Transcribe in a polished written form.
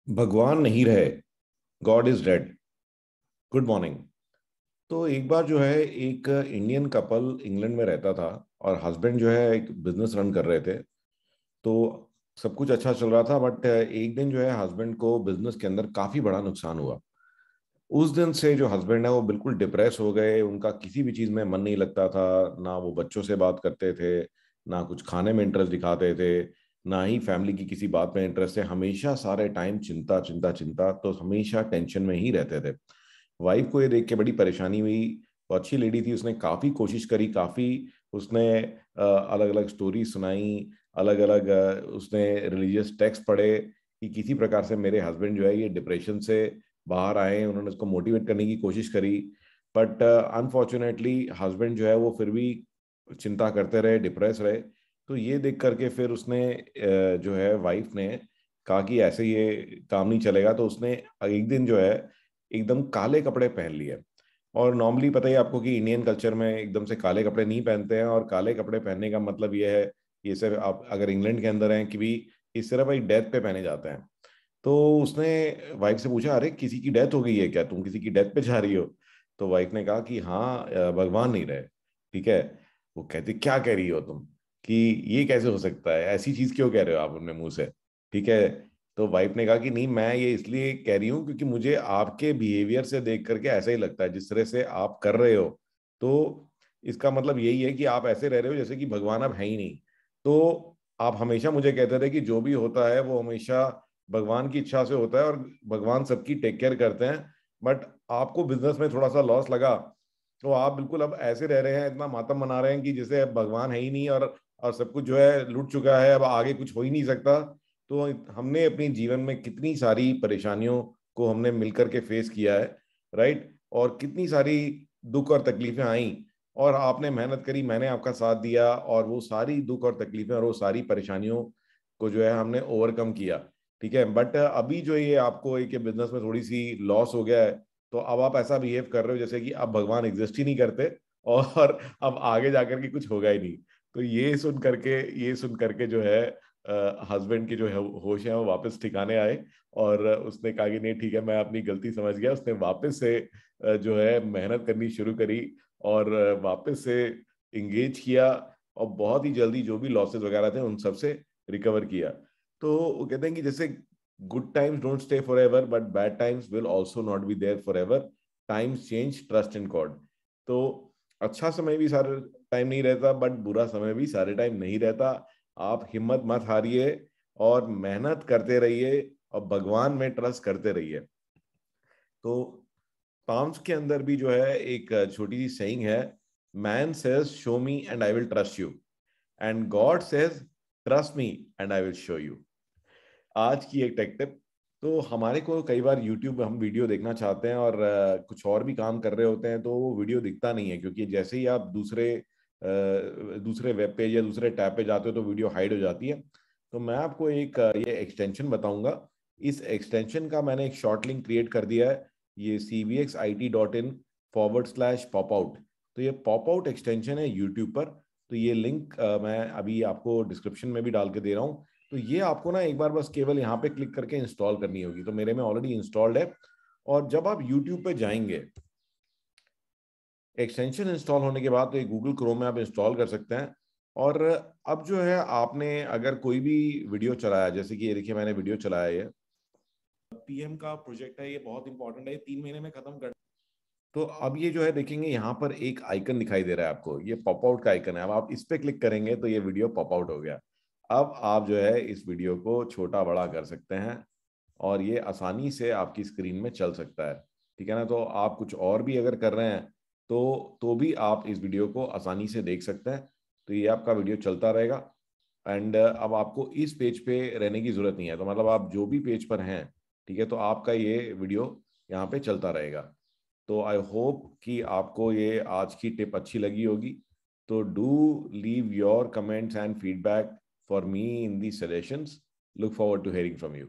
भगवान नहीं रहे, God is dead. Good morning. तो एक बार जो है एक इंडियन कपल इंग्लैंड में रहता था और हस्बैंड जो है एक बिजनेस रन कर रहे थे। तो सब कुछ अच्छा चल रहा था, बट एक दिन जो है हस्बैंड को बिजनेस के अंदर काफी बड़ा नुकसान हुआ। उस दिन से जो हस्बैंड है वो बिल्कुल डिप्रेस हो गए, उनका किसी भी चीज में मन नहीं लगता था। ना वो बच्चों से बात करते थे, ना कुछ खाने में इंटरेस्ट दिखाते थे, ना ही फैमिली की किसी बात में इंटरेस्ट है। हमेशा सारे टाइम चिंता चिंता चिंता, तो हमेशा टेंशन में ही रहते थे। वाइफ को ये देख के बड़ी परेशानी हुई। वो अच्छी लेडी थी, उसने काफी कोशिश करी, काफी उसने अलग अलग स्टोरी सुनाई, अलग अलग उसने रिलीजियस टेक्स्ट पढ़े कि किसी प्रकार से मेरे हस्बैंड जो है ये डिप्रेशन से बाहर आए। उन्होंने उसको मोटिवेट करने की कोशिश करी, बट अनफॉर्चुनेटली हस्बैंड जो है वो फिर भी चिंता करते रहे, डिप्रेस रहे। तो ये देख करके फिर उसने जो है वाइफ ने कहा कि ऐसे ये काम नहीं चलेगा। तो उसने एक दिन जो है एकदम काले कपड़े पहन लिए। और नॉर्मली पता ही है आपको कि इंडियन कल्चर में एकदम से काले कपड़े नहीं पहनते हैं, और काले कपड़े पहनने का मतलब ये है, ये सिर्फ आप अगर इंग्लैंड के अंदर हैं कि भी ये सिर्फ एक डेथ पे पहने जाते हैं। तो उसने वाइफ से पूछा, अरे किसी की डेथ हो गई है क्या, तुम किसी की डेथ पे जा रही हो? तो वाइफ ने कहा कि हाँ, भगवान नहीं रहे। ठीक है। वो कहती, क्या कह रही हो तुम, कि ये कैसे हो सकता है, ऐसी चीज क्यों कह रहे हो आप अपने मुंह से? ठीक है। तो वाइफ ने कहा कि नहीं, मैं ये इसलिए कह रही हूँ क्योंकि मुझे आपके बिहेवियर से देख करके ऐसा ही लगता है, जिस तरह से आप कर रहे हो। तो इसका मतलब यही है कि आप ऐसे रह रहे हो जैसे कि भगवान अब है ही नहीं। तो आप हमेशा मुझे कहते थे कि जो भी होता है वो हमेशा भगवान की इच्छा से होता है, और भगवान सबकी टेक केयर करते हैं। बट आपको बिजनेस में थोड़ा सा लॉस लगा, तो आप बिल्कुल अब ऐसे रह रहे हैं, इतना मातम मना रहे हैं कि जैसे अब भगवान है ही नहीं, और सब कुछ जो है लूट चुका है, अब आगे कुछ हो ही नहीं सकता। तो हमने अपनी जीवन में कितनी सारी परेशानियों को हमने मिलकर के फेस किया है, राइट? और कितनी सारी दुख और तकलीफें आई, और आपने मेहनत करी, मैंने आपका साथ दिया, और वो सारी दुख और तकलीफें और वो सारी परेशानियों को जो है हमने ओवरकम किया। ठीक है। बट अभी जो ये आपको एक बिजनेस में थोड़ी सी लॉस हो गया है, तो अब आप ऐसा बिहेव कर रहे हो जैसे कि अब भगवान एग्जिस्ट ही नहीं करते, और अब आगे जाकर के कुछ होगा ही नहीं। तो ये सुन करके जो है हस्बैंड के जो है होश है वो वापस ठिकाने आए। और उसने कहा कि नहीं ठीक है, मैं अपनी गलती समझ गया। उसने वापस से जो है मेहनत करनी शुरू करी, और वापस से इंगेज किया, और बहुत ही जल्दी जो भी लॉसेस वगैरह थे उन सब से रिकवर किया। तो वो कहते हैं कि जैसे good times don't stay for ever, but bad times will also not be there for ever. Times change, trust in God. तो अच्छा समय भी सारे टाइम नहीं रहता, बट बुरा समय भी सारे टाइम नहीं रहता। आप हिम्मत मत हारिए, और मेहनत करते रहिए, और भगवान में ट्रस्ट करते रहिए। तो टॉम्स के अंदर भी जो है एक छोटी सी सेइंग है, man says show me and I will trust you, and God says trust me and I will show you. आज की एक टेक टिप। तो हमारे को कई बार यूट्यूब पे हम वीडियो देखना चाहते हैं, और कुछ और भी काम कर रहे होते हैं, तो वो वीडियो दिखता नहीं है, क्योंकि जैसे ही आप दूसरे वेब पेज या दूसरे टैब पे जाते हो तो वीडियो हाइड हो जाती है। तो मैं आपको एक ये एक्सटेंशन बताऊंगा। इस एक्सटेंशन का मैंने एक शॉर्ट लिंक क्रिएट कर दिया है, ये cvxit.in/pop out। तो ये पॉप आउट एक्सटेंशन है यूट्यूब पर। तो ये लिंक मैं अभी आपको डिस्क्रिप्शन में भी डाल के दे रहा हूँ। तो ये आपको ना एक बार बस केवल यहाँ पे क्लिक करके इंस्टॉल करनी होगी। तो मेरे में ऑलरेडी इंस्टॉल्ड है। और जब आप यूट्यूब पे जाएंगे, एक्सटेंशन इंस्टॉल होने के बाद तो ये गूगल क्रोम में आप इंस्टॉल कर सकते हैं। और अब जो है आपने अगर कोई भी वीडियो चलाया, जैसे कि ये देखिए मैंने वीडियो चलाया, ये पीएम का प्रोजेक्ट है, ये बहुत इंपॉर्टेंट है, ये 3 महीने में खत्म कर। तो अब ये जो है देखेंगे यहाँ पर एक आइकन दिखाई दे रहा है आपको, ये पॉप आउट का आइकन है। अब आप इस पे क्लिक करेंगे तो ये वीडियो पॉप आउट हो गया। अब आप जो है इस वीडियो को छोटा बड़ा कर सकते हैं, और ये आसानी से आपकी स्क्रीन में चल सकता है। ठीक है ना? तो आप कुछ और भी अगर कर रहे हैं तो भी आप इस वीडियो को आसानी से देख सकते हैं। तो ये आपका वीडियो चलता रहेगा। एंड अब आपको इस पेज पे रहने की जरूरत नहीं है, तो मतलब आप जो भी पेज पर हैं, ठीक है, तो आपका ये वीडियो यहाँ पे चलता रहेगा। तो आई होप कि आपको ये आज की टिप अच्छी लगी होगी। तो do leave your comments and feedback for me in the suggestions. Look forward to hearing from you.